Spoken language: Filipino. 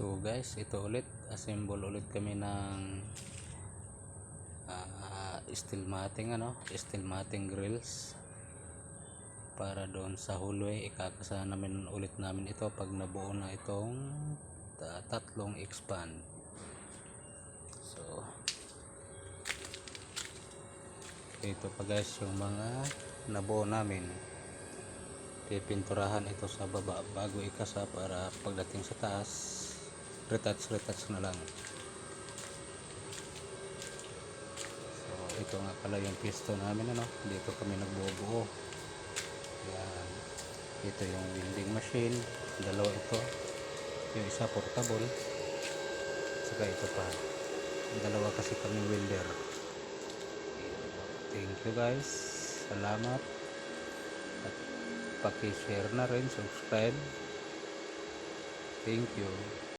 So guys, ito ulit, assemble ulit kami ng steel matting grills para doon sa hallway. Ikakasa namin ulit namin ito pag nabuo na itong tatlong expand. So ito pa guys yung mga nabuo namin. Pipinturahan ito sa baba bago ikasa para pagdating sa taas retouch na lang. So ito nga pala yung piston namin, dito kami nagbubuo. Yan, ito yung welding machine, dalawa ito, yung isa portable, saka ito pa, dalawa kasi kami welder. Thank you guys, salamat, at paki-share na rin, subscribe. Thank you.